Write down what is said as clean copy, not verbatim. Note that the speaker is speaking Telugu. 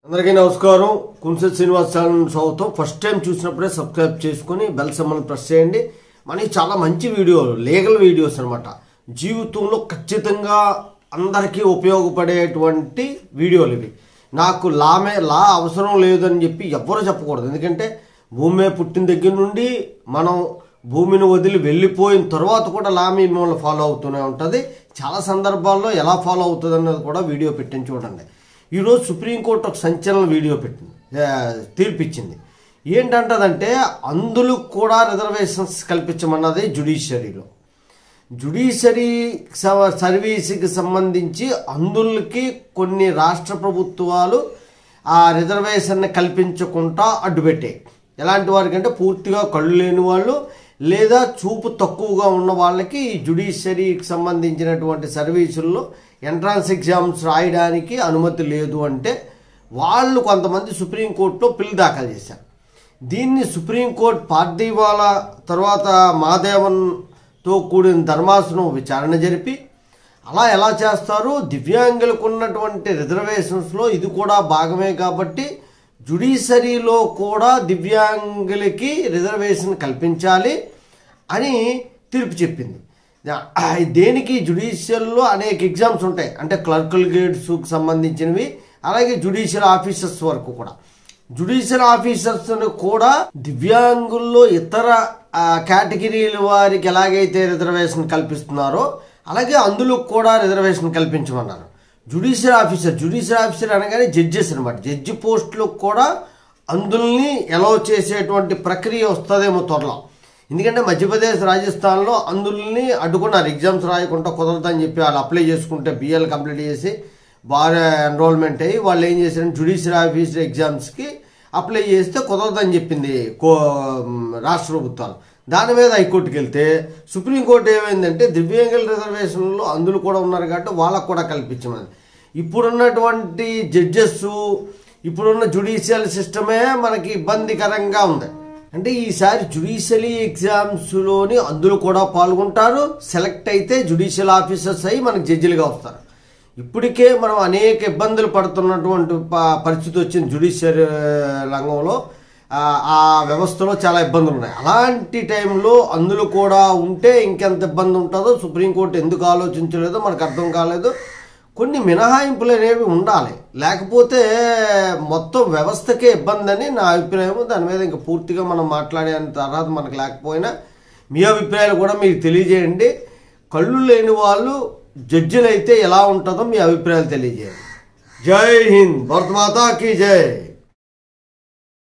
అందరికీ నమస్కారం. కుంసెట్ శ్రీనివాస్ ఛానల్ స్వాగతం. ఫస్ట్ టైం చూసినప్పుడే సబ్స్క్రైబ్ చేసుకుని బెల్ సింబల్ ప్రెస్ చేయండి. మనకి చాలా మంచి వీడియోలు, లీగల్ వీడియోస్ అనమాట. జీవితంలో ఖచ్చితంగా అందరికీ ఉపయోగపడేటువంటి వీడియోలు ఇవి. నాకు లా అవసరం లేదని చెప్పి ఎవ్వరూ చెప్పకూడదు. ఎందుకంటే భూమి పుట్టిన దగ్గర నుండి మనం భూమిని వదిలి వెళ్ళిపోయిన తర్వాత కూడా లా మిమ్మల్ని ఫాలో అవుతూనే ఉంటుంది. చాలా సందర్భాల్లో ఎలా ఫాలో అవుతుంది అన్నది కూడా వీడియో పెట్టించి చూడండి. ఈరోజు సుప్రీంకోర్టు ఒక సంచలన వీడియో పెట్టింది, తీర్పిచ్చింది. ఏంటంటదంటే అందులో కూడా రిజర్వేషన్స్ కల్పించమన్నది జ్యుడిషియరీలో. జ్యుడిషియరీ సర్వీస్కి సంబంధించి అందులకి కొన్ని రాష్ట్ర ప్రభుత్వాలు ఆ రిజర్వేషన్ని కల్పించకుండా అడ్డుపెట్టాయి. ఎలాంటి వారికి అంటే పూర్తిగా కళ్ళు లేని వాళ్ళు లేదా చూపు తక్కువగా ఉన్న వాళ్ళకి ఈ జ్యుడిషియరీకి సంబంధించినటువంటి సర్వీసుల్లో ఎంట్రన్స్ ఎగ్జామ్స్ రాయడానికి అనుమతి లేదు అంటే వాళ్ళు కొంతమంది సుప్రీంకోర్టులో పిల్ దాఖలు చేశారు. దీన్ని సుప్రీంకోర్టు పార్దీవాలా తర్వాత మాదేవన్తో కూడిన ధర్మాసనం విచారణ జరిపి అలా ఎలా చేస్తారు, దివ్యాంగులకు ఉన్నటువంటి రిజర్వేషన్స్లో ఇది కూడా భాగమే కాబట్టి జ్యుడిషియరీలో కూడా దివ్యాంగులకి రిజర్వేషన్ కల్పించాలి అని తీర్పు చెప్పింది. దేనికి జ్యుడిషియల్లో అనేక ఎగ్జామ్స్ ఉంటాయి, అంటే క్లర్కల్ గ్రేడ్స్కి సంబంధించినవి, అలాగే జ్యుడిషియల్ ఆఫీసర్స్ వరకు కూడా. జ్యుడిషియల్ ఆఫీసర్స్ను కూడా దివ్యాంగుల్లో ఇతర కేటగిరీల వారికి ఎలాగైతే రిజర్వేషన్ కల్పిస్తున్నారో అలాగే అందులో కూడా రిజర్వేషన్ కల్పించమన్నారు. జ్యుడిషియల్ ఆఫీసర్ అనగానే జడ్జెస్ అనమాట. జడ్జి పోస్టులకు కూడా అందుల్ని అలౌ చేసేటువంటి ప్రక్రియ వస్తుందేమో త్వరలో. ఎందుకంటే మధ్యప్రదేశ్, రాజస్థాన్లో అందుల్ని అడ్డుకున్నారు. ఎగ్జామ్స్ రాయకుండా కుదరదని చెప్పి వాళ్ళు అప్లై చేసుకుంటే బిఎల్ కంప్లీట్ చేసి బాగా ఎన్రోల్మెంట్ అయ్యి వాళ్ళు ఏం చేశారంటే జ్యుడిషియల్ ఆఫీసర్ ఎగ్జామ్స్కి అప్లై చేస్తే కుదరదని చెప్పింది రాష్ట్ర ప్రభుత్వాలు. దాని మీద హైకోర్టుకి వెళ్తే సుప్రీంకోర్టు ఏమైందంటే దివ్యాంగుల రిజర్వేషన్లో అందులో కూడా ఉన్నారు కాబట్టి వాళ్ళకు కూడా కల్పించమని. ఇప్పుడున్నటువంటి జడ్జెస్, ఇప్పుడున్న జ్యుడిషియల్ సిస్టమే మనకి ఇబ్బందికరంగా ఉంది. అంటే ఈసారి జ్యుడిషియరీ ఎగ్జామ్స్లోని అందులో కూడా పాల్గొంటారు, సెలెక్ట్ అయితే జ్యుడిషియల్ ఆఫీసర్స్ అయ్యి మనకి జడ్జిలుగా వస్తారు. ఇప్పటికే మనం అనేక ఇబ్బందులు పడుతున్నటువంటి పరిస్థితి వచ్చింది. జ్యుడిషియరీ రంగంలో ఆ వ్యవస్థలో చాలా ఇబ్బందులు ఉన్నాయి. అలాంటి టైంలో అందులో కూడా ఉంటే ఇంకెంత ఇబ్బంది ఉంటుందో సుప్రీంకోర్టు ఎందుకు ఆలోచించలేదో మనకు అర్థం కాలేదు. కొన్ని మినహాయింపులు అనేవి ఉండాలి, లేకపోతే మొత్తం వ్యవస్థకే ఇబ్బంది అని నా అభిప్రాయం. దాని మీద ఇంకా పూర్తిగా మనం మాట్లాడేంత తర్వాత మనకు లేకపోయినా మీ అభిప్రాయాలు కూడా మీకు తెలియజేయండి. కళ్ళు లేని వాళ్ళు జడ్జిలు అయితే ఎలా ఉంటుందో మీ అభిప్రాయాలు తెలియజేయండి. జై హింద్, భారత్ మాతా కీ జై.